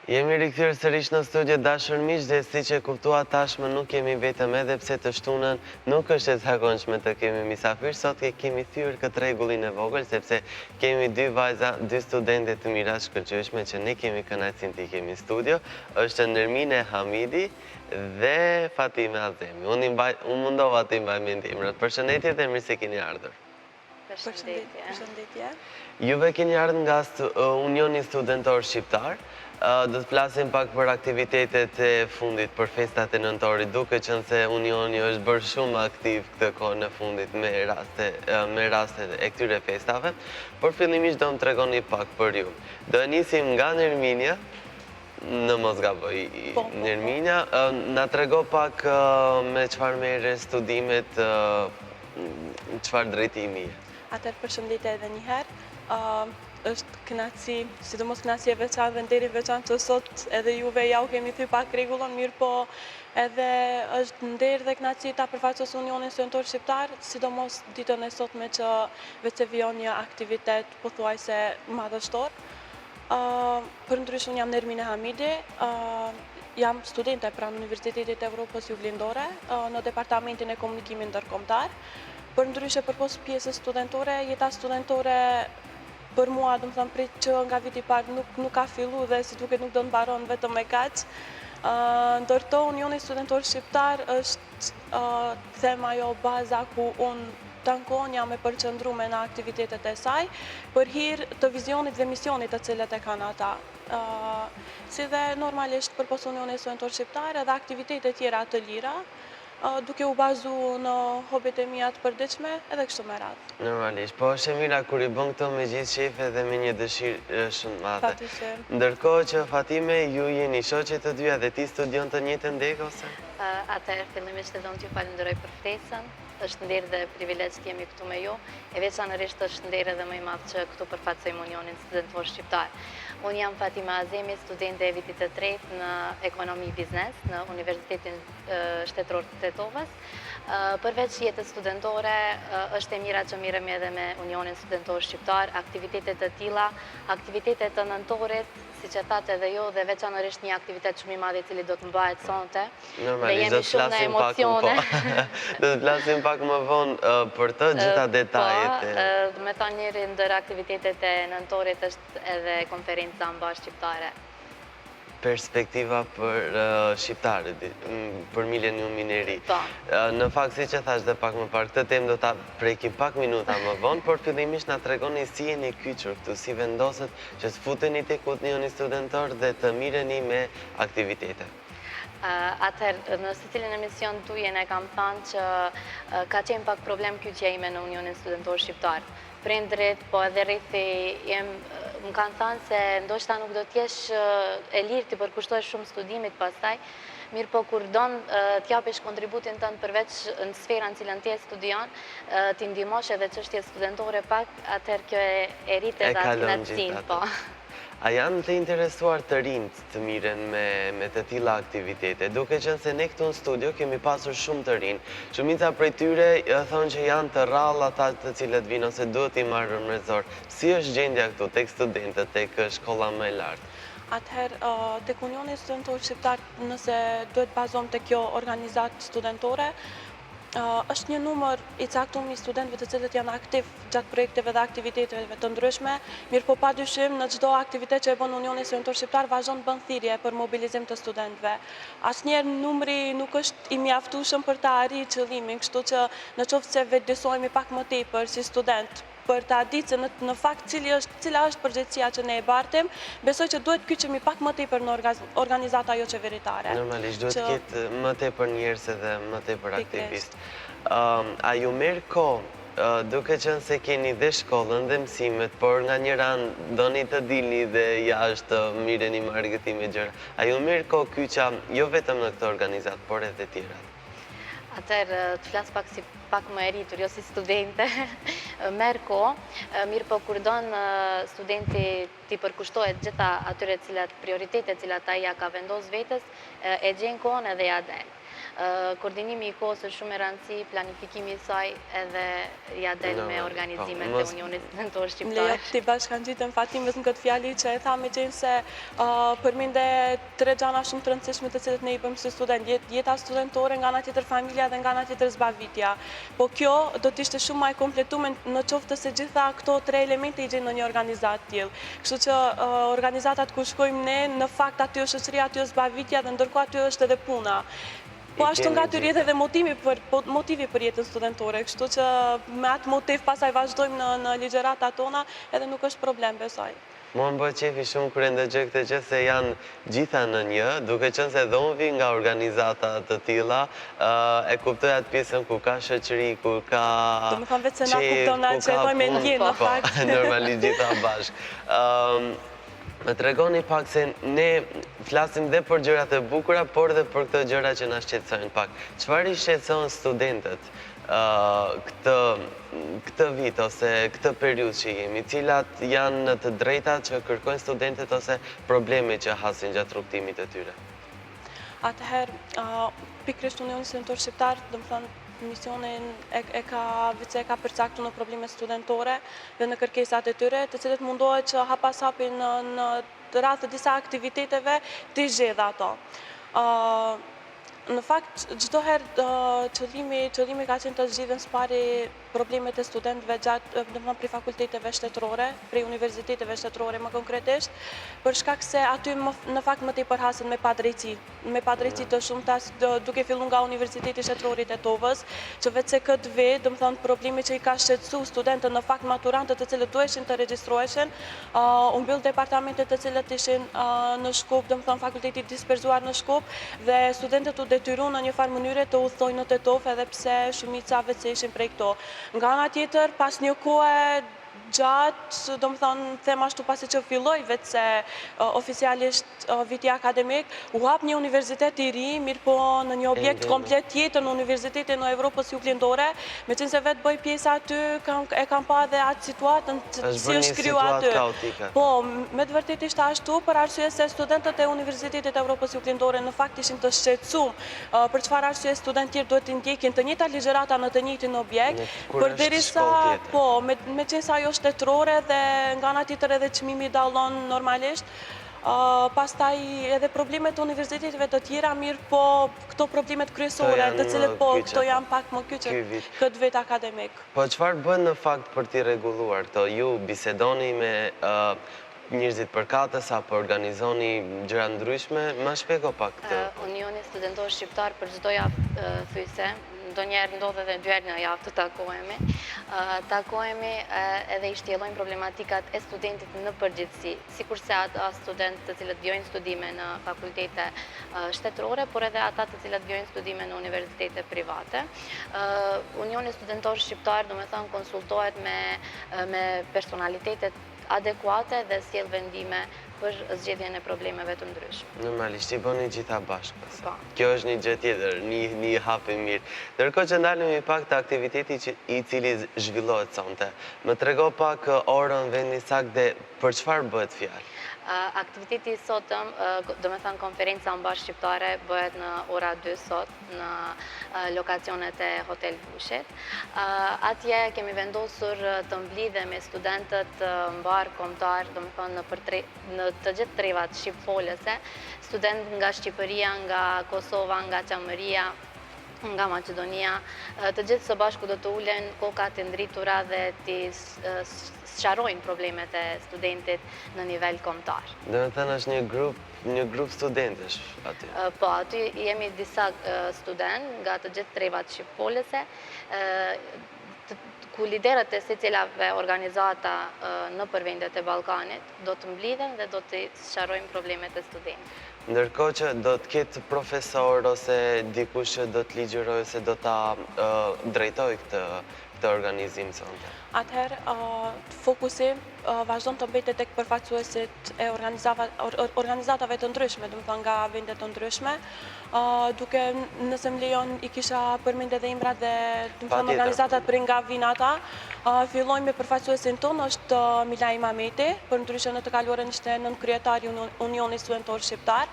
Jemi rikthyer sërish në studio dashur miq dhe siç e kuptua tashmë nuk jemi vetëm edhe pse të shtunën nuk është e zakonshme të kemi misafir. Sot kemi thyer këtë rregullin e vogël sepse kemi dy vajza, dy studente të mira shkëlqyeshme që ne kemi kënaqësinë të kemi në studio. Është Nermine Hamidi dhe Fatime Azemi. Unë mundova të mbaj mend emrat. Përshëndetje dhe mirë se keni ardhur. Përshëndetje. Juve keni ardhur nga Unioni Studentor Shqiptar. Do të flasim pak për aktivitetet e fundit, për festat e nëntorit, duke qenë se Unioni është bërë shumë aktiv këtë kohë në fundit me raste e këtyre festave, por fillimisht do më tregoni pak për ju. Do e nisim nga Nerminja, në mos gaboj, Nerminja, na trego pak me çfarë merre studimet, çfarë drejtimi. Atëherë përshëndetje edhe një herë. Është kënaqësi, sidomos kënaqësi e veçantë dhe nderi veçantë që sot edhe juve ja u kemi thyer pak rregullon, mirë po edhe është nder dhe kënaqësi ta përfaqësos Unionin Studentor Shqiptar, sidomos ditën e sotme që vetë vijon një aktivitet pothuajse madhështor. Përndryshe unë jam Nermine Hamidi, jam studente pranë Universitetit Evropës Juglindore në departamentin e komunikimit ndërkombëtar. Përndryshe përpos pjesës studentore, jeta studentore për mua, do të them, prit që nga viti i parë nuk ka filluar dhe si duket nuk do të mbaron vetëm me kaq. Ndërto Unioni Studentor Shqiptar është thema ajo baza ku unë tankon jam e përqendruar në aktivitetet e saj për hir të vizionit dhe misionit të cilët e kanë ata. Si dhe normalisht përpos Unionit Studentor Shqiptar edhe aktivitete tjera të lira, duke u bazu në hobit e mia të përditshme edhe kështu me radhë. Normalisht, po është e mira kur i bën këto me gjithë shefe dhe me një dëshirë shumë madhe. Patyshim. Ndërkohë që Fatime, ju jeni shoqe të dyja dhe ti studion të njëjtën deg ose? Atëherë fillimisht edhe unë t'ju falenderoj për ftesën. Është nder dhe privilegj të jemi këtu me ju. E veçanërisht është nder edhe më i madh që këtu përfaqësojmë Unionin Studentor Shqiptar. Unë jam Fatime Azemi, studente e vitit të tretë në ekonomi biznes në Universitetin Shtetëror të Tetovës. Përveç jetës studentore, është e mira që miremi edhe me Unionin Studentor Shqiptar, aktivitetet të tilla, aktivitetet të nëntorit, siç e thatë edhe ju, dhe veçanërisht një aktivitet shumë i madh i cili do të mbahet sonte. Dhe jemi shumë në emocione. Do të flasim pak më vonë për të gjitha detajet. Po, me thënë njëri ndër aktivitetet e nëntorit është edhe konferenca mbar shqiptare. Perspektiva për shqiptarët, për Millenniumin e ri. Në fakt, si që thash dhe pak më parë, këtë temë do ta prekim pak minuta më vonë, por fillimisht na tregoni si jeni kyçur këtu, si vendoset që të futeni tek Unioni Studentor dhe të mireni me aktivitete. Atëherë, në secilin emision tuaj ne kam thënë që ka qenë pak problem kyçja ime në Unionin Studentor Shqiptar. Prindrit, po edhe rrithi më kanë thënë se ndoshta nuk do t'jesh e lirë të përkushtohesh shumë studimit pastaj, mirë po kur don t'japësh kontributin tënd përveç në sferën në cilën ti studion, t'i ndihmosh edhe çështjet studentore pak, atëherë kjo e rrit edhe atë kënaqësinë, po. A janë të interesuar të rinjt të miren me të tilla aktivitete? Duke qenë se ne këtu në studio kemi pasur shumë të rinj. Shumica prej tyre thonë që janë të rrallë ata të cilët vinë ose duhet i marrë mërzor. Si është gjendja këtu tek studentët, tek shkolla më e lartë? Atëherë, tek Unioni Studentor Shqiptar, nëse duhet bazojmë tek kjo organizatë studentore, është një numër i caktuar i studentëve të cilët janë aktiv gjatë projekteve dhe aktiviteteve të ndryshme, mirë po padyshim në çdo aktivitet që e bën Unioni Studentor Shqiptar vazhdon bën thirrje për mobilizim të studentëve. Asnjëherë numri nuk është i mjaftueshëm për ta arritur qëllimin, kështu që nëse vetëdijsohemi pak më tepër si student për ta ditë se në fakt cila është përgjegjësia që ne e bartim, besoj që duhet kyçemi pak më tepër në organizata jo qeveritare. Normalisht duhet të ketë më tepër njerëz edhe më tepër aktivistë. A ju merr kohë, duke qenë se keni dhe shkollën dhe mësimet, por nga njëra anë doni të dilni dhe jashtë mireni me argëtime gjëra. A ju merr kohë kyça jo vetëm në këtë organizatë, por edhe tjerat? Atëherë, të flas pak më e rritur, jo si studente, merr kohë, mirë po kur don studenti t'i përkushtohet gjitha atyre prioritete cilat ai ja ka vendos vetes, e gjen kohën edhe ja del. Koordinimi i kohës është shumë e rëndësi, planifikimi i saj edhe ja del me organizimet e Unionit Studentor Shqiptar. Lejo ti bashkangjitëm Fatimës në këtë fjali që e tha me qenë se përmende 3 gjana shumë të rëndësishme të cilët ne i bëjmë si student. Jeta studentore, nga ana tjetër familja dhe nga ana tjetër zbavitja. Po kjo do të ishte shumë më e kompletuar në qoftë se gjitha këto 3 elemente i gjejnë në një organizatë tillë. Kështu që organizatat ku shkojmë ne, në fakt aty është shoqëria, aty është zbavitja dhe ndërkohë aty është edhe puna. Po ashtu nga aty rrjedh edhe motivi për jetën studentore, kështu që me atë motiv pasaj vazhdojmë në ligjeratat tona edhe nuk është problem besoj. Mua më bëhet qefi shumë kur e ndëgjoj këtë gjë se janë gjitha në një, duke qenë se dhe unë vi nga organizata të tilla, e kuptoj atë pjesën ku ka shoqëri, ku ka Do më thonë vetë se na kupton atë që e dojmë ndjen në fakt. Normalisht gjitha bashkë. Më tregoni pak se ne flasim dhe për gjërat e bukura, por dhe për këto gjëra që na shqetësojnë pak. Çfarë i shqetëson studentët këtë vit ose këtë periudhë që jemi, cilat janë të drejtat që kërkojnë studentët ose probleme që hasin gjatë rrugtimit të tyre? Atëherë, pikërisht Unioni Studentor Shqiptar, do të thonë, misionin e ka përcaktuar në probleme studentore dhe në kërkesat e tyre, të cilët mundohet që hap pas hapi në radhë të disa aktiviteteve të zgjedhë ato. Në fakt, çdo herë qëllimi ka qenë të zgjidhen së pari problemet e studentëve gjatë, domethënë prej fakulteteve shtetërore, prej universiteteve shtetërore më konkretisht, për shkak se aty në fakt më tepër hasen me padrejti të shumta, duke filluar nga Universiteti Shtetëror i Tetovës, që vetë se këtë vit, domethënë problemi që i ka shqetësuar studentët në fakt maturantët të cilët duheshin të regjistroheshin, u mbyll departamentet të cilët ishin në Shkup, domethënë fakulteti disperzuar në Shkup dhe studentët u detyruan në një farë mënyre të udhtojnë në Tetov edhe pse shumica vetë se ishin prej këto. Nga ana tjetër, pas një kohe gjatë, do më thonë, them ashtu pasi që filloj vetë se oficialisht viti akademik, u hap një universitet i ri, mirë po në një objekt komplet tjetër në Universitetin në Evropës Juglindore, me qenë se vetë bëj pjesë aty, e kam pa dhe atë situatën si është kriju aty. Po, me të vërtet ishte ashtu, për arsye se studentët e Universitetit Evropës Juglindore në fakt ishin të shqetësuar për çfarë arsye student tjerë duhet të ndjekin të njëjta ligjërata në të njëjtin objekt, përderisa po, me qenë se ajo shtetërore dhe nga ana tjetër edhe çmimi dallon normalisht. Pastaj edhe problemet të universiteteve të tjera, mirë po këto problemet kryesore, të cilët po këto janë pak më kyçe këtë vit akademik. Po çfarë bën në fakt për t'i rregulluar këto? Ju bisedoni me njerëzit përkatës apo organizoni gjëra ndryshme? Ma shpjego pak këtë. Unioni Studentor Shqiptar për çdo javë thyse, ndonjëherë ndodhe edhe 2 herë në javë të takohemi edhe i shtjellojmë problematikat e studentit në përgjithësi, sikurse ata studentë të cilët vijojnë studime në fakultete shtetërore, por edhe ata të cilët vijojnë studime në universitete private. Unioni Studentor Shqiptar, domethënë, konsultohet me personalitetet adekuate dhe sjell vendime për zgjedhjen e problemeve të ndryshme. Normalisht, i bëni gjitha bashkë. Po. Kjo është një gjë tjetër, një hap i mirë. Ndërkohë që ndalemi pak të aktiviteti i cili zhvillohet sonte. Më trego pak orën, vendin sakt dhe për çfarë bëhet fjalë? Aktiviteti i sotëm, do me thënë konferenca mbar shqiptare, bëhet në ora 2 sot në lokacionet e Hotel Vushit. Atje kemi vendosur të mblidhem me studentët mbar kombëtar, do me thënë në të gjithë trevat shqipfolëse, student nga Shqipëria, nga Kosova, nga Çamëria, nga Maqedonia, të gjithë së bashku do të ulen kokat e ndritura dhe të sqarojnë problemet e studentit në nivel kombëtar. Do të thënë është një grup studentësh aty. Po, aty jemi disa student nga të gjithë trevat shqipfolëse, ku liderët e secilave organizata në përvendet e Ballkanit do të mblidhen dhe do të sqarojnë problemet e studentit. Ndërkohë që do të ketë profesor ose dikush që do të ligjërojë ose do ta drejtojë këtë organizim sonte. Atëherë, fokusi vazhdon të mbetet tek përfaqësuesit e organizatave të ndryshme, domethënë nga vende të ndryshme, duke nëse më lejon i kisha përmend edhe emrat dhe domethënë organizatat për nga vinata. Fillojmë me përfaqësuesin tonë, është Milaj Mameti, për ndryshe në të kaluarën ishte nënkryetari i Unionit Studentor Shqiptar.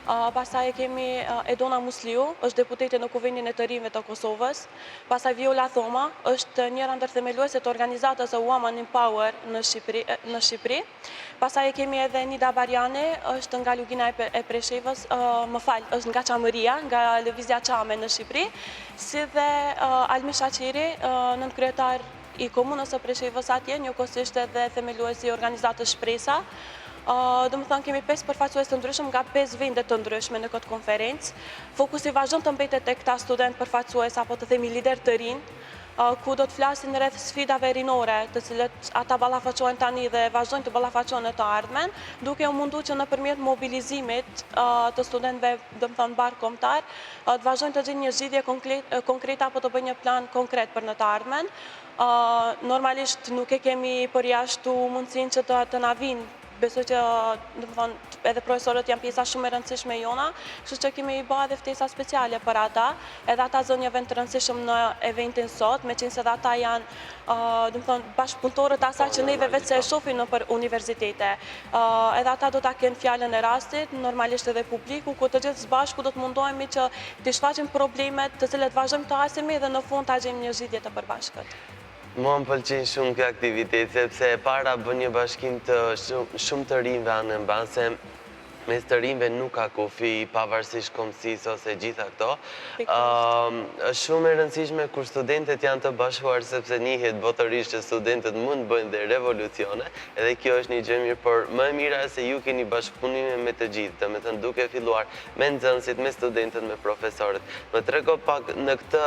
Pastaj kemi Edona Musliu, është deputete në Kuvendin e të Rinjve të Kosovës. Pastaj Viola Thoma, është njëra ndër themeluesit të organizatës e Women in Power në Shqipëri. Pastaj kemi edhe Nida Barjani, është nga Lugina e Preshevës, është nga Çamëria, nga Lëvizja Çame në Shqipëri, si dhe Almi Shaqiri, nënkryetar i komunës së Preshevës atje, njëkohësisht edhe themeluesi i organizatës Shpresa. Domethënë kemi 5 përfaqësues të ndryshëm nga 5 vende të ndryshme në këtë konferencë. Fokusi vazhdon të mbetet tek këta student përfaqësues apo të themi lider të rinj, ku do të flasin rreth sfidave rinore, të cilët ata ballafaqohen tani dhe vazhdojnë të ballafaqohen në të ardhmen, duke u munduar që nëpërmjet mobilizimit të studentëve, domethënë barkombëtar, të vazhdojnë të gjejnë një zgjidhje konkrete apo të bëjnë një plan konkret për në të ardhmen. Normalisht nuk e kemi përjashtu mundësinë që të na vinë. Besoj që edhe profesorët janë pjesa shumë e rëndësishme jona, kështu që kemi i bërë edhe ftesa speciale për ata, edhe ata zënë një vend të rëndësishëm në eventin sot, meqense edhe ata janë bashkëpunëtorët asaj që neve vetë se e shohim nëpër universitete. Edhe ata do ta kenë fjalën e rastit, normalisht edhe publiku, ku të gjithë së bashku do të mundohemi që të shfaqim problemet të cilet vazhdojmë të hasemi dhe në fund ta gjejmë një zgjidhje të përbashkët. Mua më pëlqen shumë kjo aktivitet, sepse e para bën një bashkim të shumë të rinjve anë mban, se mes të rinjve nuk ka kufi, pavarësisht komësisë ose gjitha këto. Është shumë e rëndësishme kur studentët janë të bashkuar, sepse njihet botërisht që studentët mund të bëjnë dhe revolucione, edhe kjo është një gjë mirë, por më e mira se ju keni bashkëpunime me të gjithë, domethënë duke filluar me nxënësit, me studentët, me profesorët. Më trego pak në këtë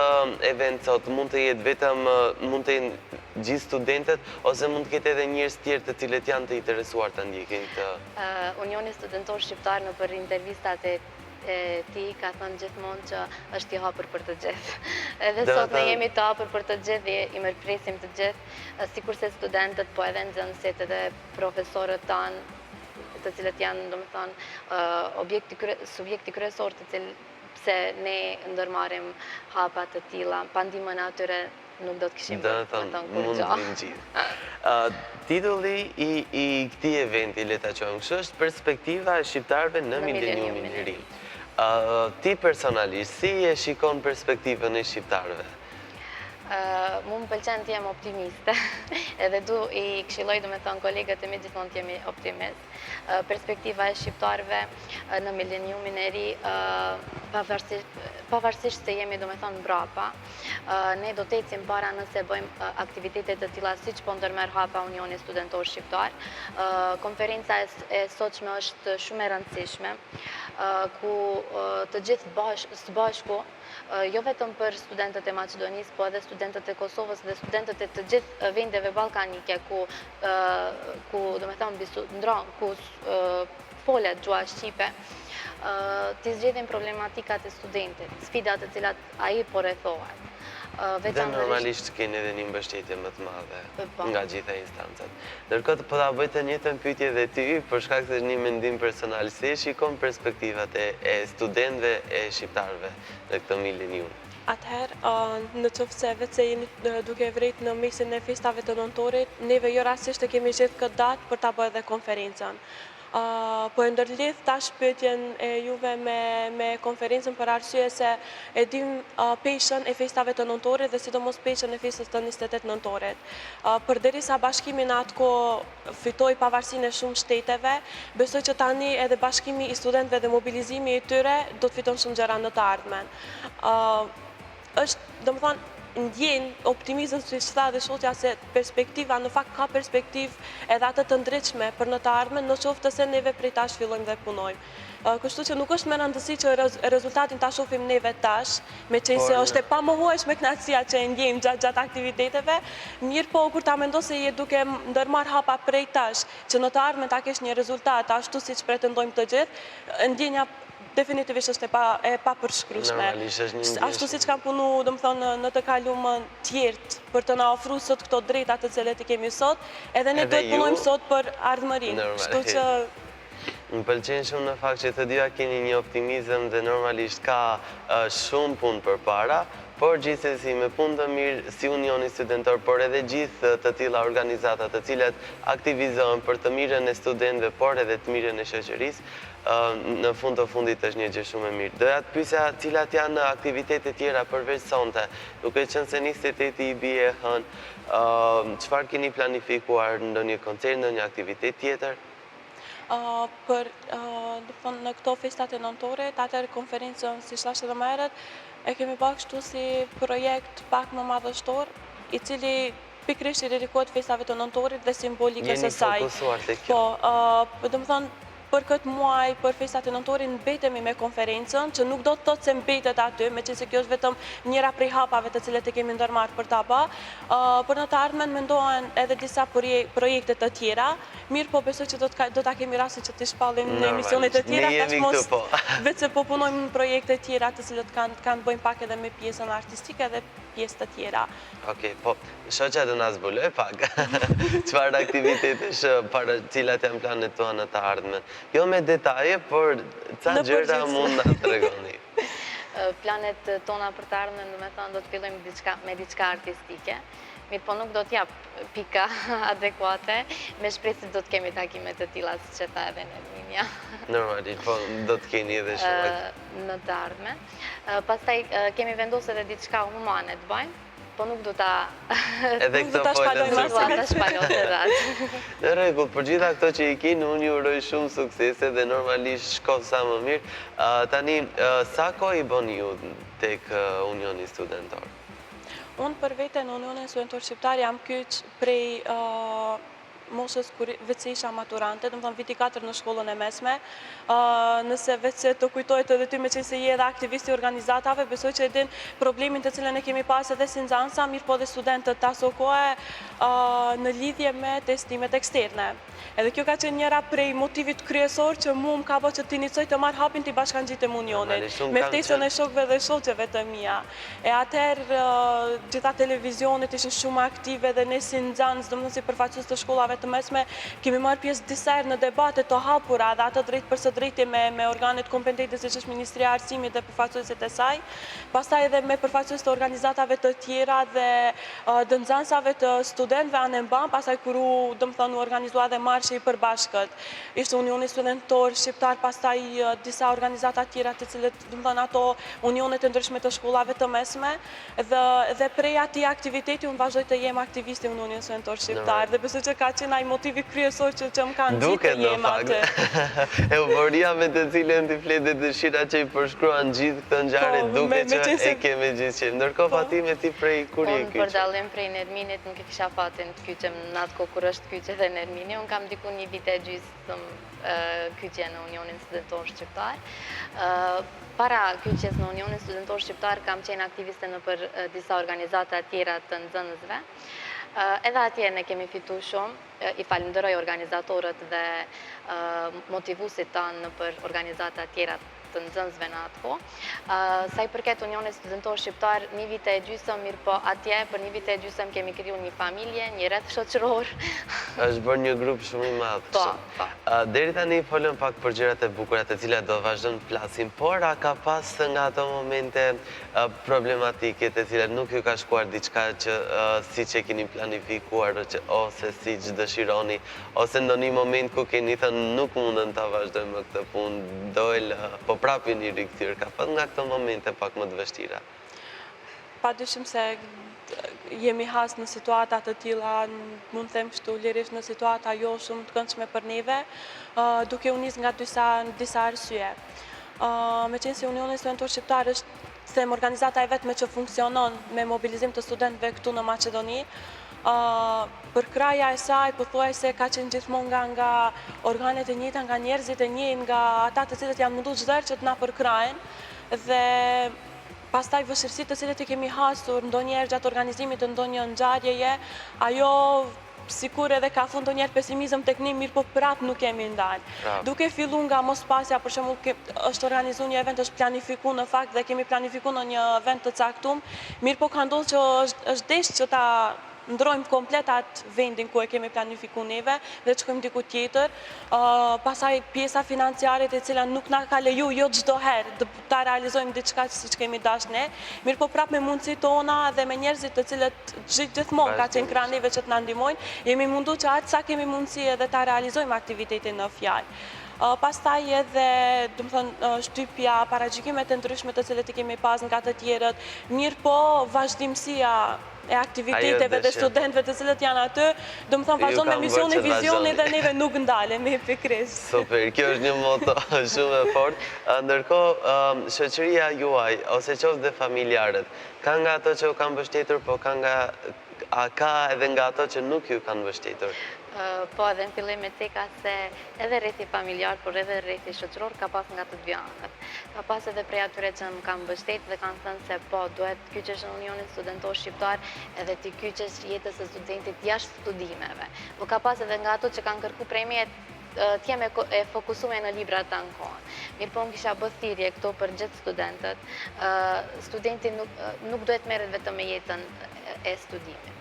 event sot mund të jetë vetëm mund të jenë gjithë studentët ose mund të ketë edhe njerëz tjerë të cilët janë të interesuar të ndjekin këtë? Unioni Studentor Shqiptar në për intervistat e ti ka thënë gjithmonë që është i hapur për të gjithë. Edhe sot ne jemi të hapur për të gjithë dhe i mirëpresim të gjithë, sikurse studentët, po edhe nxënësit edhe profesorët tanë, të cilët janë, domethënë, subjekti kryesor të cilë pse ne ndërmarrim hapa të tilla, pa ndihmën e atyre nuk do të kishim mund të vinë gjithë. Titulli i këtij eventi, le ta quajmë kështu, është Perspektiva e shqiptarëve në mileniumin e ri. Ti personalisht, si e shikon perspektivën e shqiptarëve? Mu më pëlqen të jem optimiste, edhe du i këshilloj domethënë kolegët e mi gjithmonë të jemi optimist. Perspektiva e shqiptarëve në mileniumin e ri, pavarësisht se jemi domethënë mbrapa, ne do të ecim para nëse bëjmë aktivitete të tilla siç po ndërmerr hapa Unioni Studentor Shqiptar. Konferenca e sotshme është shumë e rëndësishme, ku të gjithë së bashku, jo vetëm për studentët e Maqedonisë, po edhe studentët e Kosovës dhe studentët e të gjithë vendeve ballkanike ku domethënë ku folet gjuha shqipe, të zgjedhin problematikat e studentit, sfidat të cilat ai po rrethohet. Dhe normalisht keni edhe një mbështetje më të madhe nga gjitha instancat. Ndërkohë po ta bëj të njëjtën pyetje dhe ty, për shkak se është një mendim personal, si e shikon perspektivat e studentëve e shqiptarëve në këtë milenium? Atëherë, në qoftë se vetë se jeni duke vrejt në mesin e festave të nëntorit, neve jo rastisht e kemi gjetë këtë datë për ta bërë dhe konferencën. Po e ndërlidh tash pyetjen e juve me konferencën për arsye se e dim peshën e festave të nëntorit dhe sidomos peshën e festës të 28 nëntorit. Përderisa bashkimi në atë kohë fitoi pavarësinë e shumë shteteve, besoj që tani edhe bashkimi i studentëve dhe mobilizimi i tyre do të fiton shumë gjëra në të ardhmen. Është, domethënë, ndjen optimizëm, siç tha dhe shoqja, se perspektiva në fakt ka perspektivë edhe atë të ndritshme për në të ardhmen, në qoftë se neve prej tash fillojmë dhe punojmë. Kështu që nuk është me rëndësi që rezultatin ta shohim neve tash, meqense është e pamohueshme kënaqësia që e ndjejmë gjatë aktiviteteve, mirë po kur ta mendon se je duke ndërmarr hapa prej tash, që në të ardhmen ta kesh një rezultat ashtu siç pretendojmë të gjithë, ndjenja definitivisht është e papërshkrueshme. Ashtu siç kanë punu, domethënë, në të kalumën tjertë për të na ofruar sot këto drejta të cilat i kemi sot, edhe ne do të punojmë sot për ardhmërinë. Kështu që më pëlqen shumë në fakt që të dyja keni një optimizëm dhe normalisht ka shumë punë përpara, por gjithsesi me punë të mirë si Unioni Studentor, por edhe gjithë të tilla organizata të cilat aktivizohen për të mirën e studentëve, por edhe të mirën e shoqërisë, në fund të fundit është një gjë shumë e mirë. Doja të pyesja cilat janë aktivitete tjera përveç sonte, duke qenë se 28 i bie hënë, çfarë keni planifikuar, ndonjë koncert, ndonjë aktivitet tjetër? Në këto festat e nëntore, atëherë konferencën, si thash edhe më herët, e kemi bërë kështu si projekt pak më madhështor, i cili pikërisht i dedikohet festave të nëntorit dhe simbolikës së saj. Jeni fokusuar te kjo. Po, domethënë për këtë muaj, për festat e nëntorit, mbetemi me konferencën, që nuk do të thotë se mbetet aty, meqense kjo është vetëm njëra prej hapave të cilat e kemi ndërmarrë për ta bë. Për në të ardhmen mendohen edhe disa projekte të tjera, mirë po besoj që do ta kemi rastin që t'i shpallim në emisionet e tjera, tashmos vetë se po punojmë në projekte tjera të cilat kanë bëjmë pak edhe me pjesën artistike dhe pjesë të tjera. Okej, po, shoqja do na zbuloj pak. Çfarë aktivitetesh para cilat janë planet tua në të ardhmen? Jo me detaje, por ca gjëra mund na tregoni. Planet tona për të ardhmen, domethënë do të fillojmë me diçka artistike. Mirë, po nuk do t'jap pika adekuate, me shpresë se do të kemi takime të tilla siç e tha edhe Nerminia. Normalisht, po do të keni edhe shumë në të ardhmen. Pastaj kemi vendosur edhe diçka humane të bëjmë, po nuk do ta edhe këtë shpalojmë rahat. Në rregull, për gjitha këto që i keni, unë ju uroj shumë suksese dhe normalisht shkoj sa më mirë. Tani, sa kohë i bën ju tek Unioni Studentor? Unë për vete në Unionin Studentor Shqiptar jam kyç prej moshës kur vetë isha maturante, domethënë viti 4 në shkollën e mesme. Nëse vetë të kujtohet edhe ty me që se je edhe aktivisti organizatave, besoj që e din problemin të cilën e kemi pas edhe si nxënësa, mirë po dhe studentët të aso kohë në lidhje me testimet eksterne. Edhe kjo ka qenë njëra prej motivit kryesor që mu më ka bërë që t'inicoj të marrë hapin t'i bashkangjitem Unionin, me ftesën e shokëve dhe shoqeve të mia. E atëherë gjitha televizionet ishin shumë aktive dhe ne si nxënës, domethënë si përfaqësues të shkollave të mesme, kemi marrë pjesë disa herë në debate të hapura dhe ato drejt për së drejti me organet kompetente siç është Ministria e Arsimit dhe përfaqësuesit e saj, pastaj edhe me përfaqësues të organizatave të tjera dhe nxënësave të studentëve anemban, pastaj kur domethënë u organizua dhe marshi i përbashkët. Ishte Unioni Studentor Shqiptar, pastaj disa organizata tjera të cilët, domethënë ato unionet e ndryshme të shkollave të mesme dhe prej atij aktiviteti unë vazhdoj të jem aktivisti i Unionit Studentor Shqiptar dhe besoj që ka qenë ai motivi kryesor që më kanë nxitur të jem atë. Euforia me të cilën ti flet dhe dëshira që i përshkruan gjithë këtë ngjarje duket që e kemi gjithë. Ndërkohë Fatime ti prej kur je kyç? Unë për dallim prej Nerminit nuk e kisha fatin të kyçem në atë kohë kur është kyç edhe Nermini. Unë kam diku një vit e gjysmë kyçje në Unionin Studentor Shqiptar. Para kyçjes në Unionin Studentor Shqiptar kam qenë aktiviste në për disa organizata tjera të nxënësve. Edhe atje ne kemi fitu shumë, i falenderoj organizatorët dhe motivuesit tanë në për organizata tjera të nxënësve në atë kohë. Sa i përket Unionit Studentor Shqiptar, një vit e gjysmë, mirë po atje për një vit e gjysmë kemi kriju një familje, një rreth shoqëror. Është bërë një grup shumë i madh. Po. Deri tani folëm pak për gjërat e bukura të cilat do vazhdojnë të flasim, por a ka pas nga ato momente problematike të cilat nuk ju ka shkuar diçka që siç e keni planifikuar ose siç dëshironi, ose ndonjë moment ku keni thënë nuk mundem ta vazhdojmë me këtë punë, dojl po prapë një rikthyer, ka pas nga këto momente pak më të vështira? Padyshim se jemi has në situata të tilla, mund të them kështu lirisht në situata jo shumë të këndshme për neve, duke u nis nga disa arsye. Meqense Unioni Studentor Shqiptar është them organizata e vetme që funksionon me mobilizim të studentëve këtu në Maqedoni, për kraja e saj, pothuajse ka qenë gjithmonë nga organet e njëjta, nga njerëzit e njëjtë, nga ata të cilët janë munduar çdo herë që të na përkrajnë dhe pastaj vështirësitë të cilët i kemi hasur ndonjëherë gjatë organizimit të ndonjë ngjarjeje, ajo sikur edhe ka thënë ndonjëherë pesimizëm tek ne, mirë po prapë nuk kemi ndalë. Duke filluar nga mospasja, për shembull, është organizuar një event, është planifikuar në fakt dhe kemi planifikuar në një event të caktuar, mirë po ka ndodhur që është desh që ta ndrojmë komplet atë vendin ku e kemi planifiku neve dhe të shkojmë diku tjetër. Pasaj pjesa financiarit e cila nuk na ka leju jo çdo herë ta realizojmë diçka siç kemi dashur ne, mirë po prapë me mundësitë tona dhe me njerëzit të cilët gjithmonë ka qenë krah neve që të na ndihmojnë, jemi mundu që atë sa kemi mundësi edhe ta realizojmë aktivitetin në fjalë. Pastaj edhe, shtypja, paragjykimet e ndryshme të cilët i kemi pas nga të tjerët, mirë po vazhdimësia e aktiviteteve dhe studentëve të cilët janë aty, vazhdon me misionin, vizionin dhe neve nuk ndalemi pikërisht. Super, kjo është një moto shumë e fortë. Ndërkohë, shoqëria juaj, ose qoftë dhe familjarët, ka nga ato që u kanë mbështetur, po ka edhe nga ato që nuk ju kanë mbështetur? Po edhe në fillim e teka se edhe rrethi familjar, por edhe rrethi shoqëror ka pas nga të dy anët. Ka pas edhe prej atyre që më kanë mbështetur dhe kanë thënë se po, duhet kyqesh në Unionin Studentor Shqiptar edhe ti kyqesh jetës së studentit jashtë studimeve. Po ka pas edhe nga ato që kanë kërku prej meje t'jem e fokusume në libra të ankohen. Mirë po më kisha bë thirrje këto për gjithë studentët. Studenti nuk duhet merret vetëm me jetën e studimit.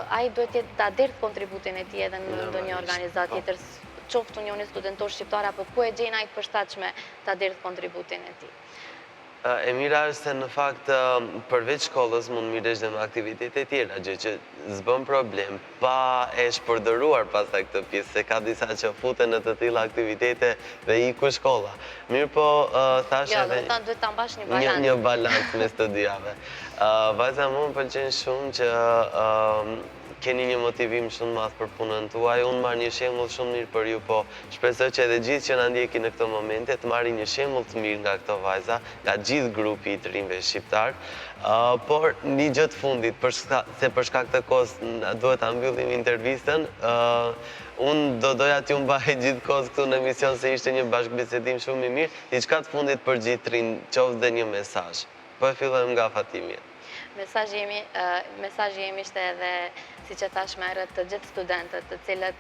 Ai duhet ta derdh kontributin e tij edhe në ndonjë organizatë tjetër, qoftë Unioni Studentor Shqiptar apo ku e gjen ai të përshtatshme ta derdh kontributin e tij. E mira është se në fakt përveç shkollës mund miresh dhe me aktivitete tjera, gjë që s'bën problem, pa e shpërdoruar pastaj këtë pjesë, se ka disa që futen në të tilla aktivitete dhe iku shkolla. Mirë po, thash edhe... Jo, duhet ta mbash një balans. Një balans me studijave. Vajza mu më pëlqen shumë që keni një motivim shumë madh për punën tuaj. Unë marr një shembull shumë mirë për ju, po shpresoj që edhe gjithë që na ndjekin në këto momente të marrin një shembull të mirë nga këto vajza, nga gjithë grupi i të rinjve shqiptar. Por një gjë të fundit, se për shkak të kohës duhet ta mbyllim intervistën, unë do doja t'ju mbaj gjithë kohës këtu në emision se ishte një bashkëbisedim shumë i mirë, diçka të fundit për gjithë të rinj, qoftë dhe një mesazh. Po e fillojmë nga Fatimia. Mesazhi jemi ishte edhe, si që thash më herët, të gjithë studentët të cilët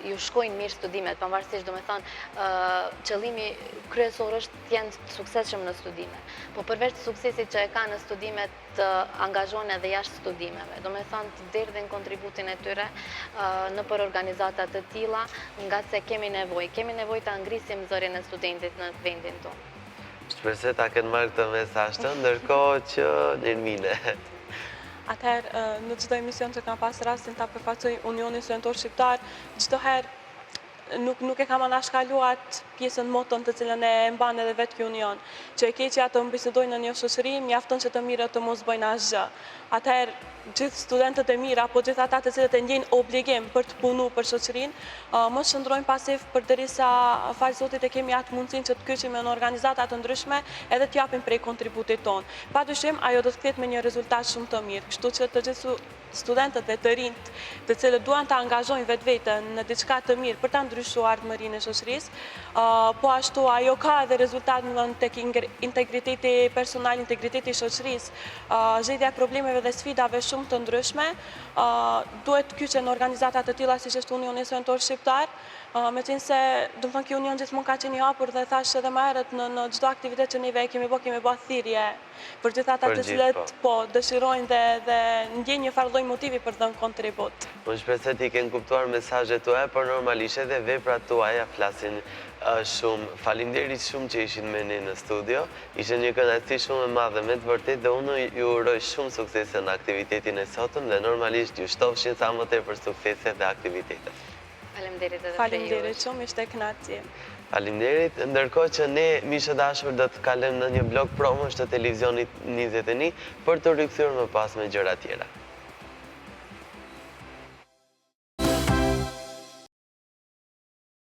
ju shkojnë mirë studimet, pavarësisht do me thonë, qëllimi kryesor është të jenë suksesshëm në studime. Po përveç suksesit që e ka në studimet, të angazhohen edhe jashtë studimeve. Do me thonë të derdhin kontributin e tyre në për organizatat të tilla, nga se kemi nevojë të ngrisim zërin e studentit në vendin tonë. Shpresoj ta kenë marrë këtë mesazh të, ndërkohë që Nermine. Atëherë, në çdo emision që kam pas rastin ta përfaqësoj Unionin Studentor Shqiptar, çdo herë nuk e kam anashkaluar pjesën moton të cilën e mban edhe vetë ky union, që e keqja të bisedojnë në një shoqëri, mjafton që të mirët të mos bëjnë asgjë. Atëherë, gjithë studentët e mirë apo gjithë ata të cilët e ndjejnë obligim për të punu për shoqërinë, mos qëndrojnë pasiv përderisa fal Zotit e kemi atë mundësinë që të kyçim në organizata të ndryshme edhe të japim prej kontributit tonë. Padyshim, ajo do të kthehet me një rezultat shumë të mirë. Kështu që të gjithë studentët dhe të rinjt të cilët duan të angazhojnë vetveten në diçka të mirë për ta ndryshuar ardhmërinë e shoqërisë, po ashtu ajo ka edhe rezultat tek integriteti personal, integriteti i shoqërisë, zgjedhja e problemeve dhe sfidave shumë të ndryshme, duhet kyçen organizata të tilla siç është Unioni Studentor Shqiptar, me qenë se ky union gjithmonë ka qenë i hapur dhe thash edhe më herët në çdo aktivitet që neve kemi bë thirrje për gjithë ata të cilët po dëshirojnë dhe ndjejnë një farë lloj motivi për të dhënë kontribut. Unë shpresoj ti kenë kuptuar mesazhet tuaja, por normalisht edhe veprat tuaja flasin shumë. Faleminderit shumë që ishin me ne në studio. Ishte një kënaqësi shumë e madhe me të vërtetë dhe unë ju uroj shumë suksese në aktivitetin e sotëm dhe normalisht ju shtofshin sa më tepër suksese dhe aktivitete. Faleminderit edhe Faleminderit shumë, ishte kënaqësi. Faleminderit, ndërkohë që ne, miqtë dashur, do të kalojmë në një blog promosh të televizionit 21 për të rikthyer më pas me gjëra tjera.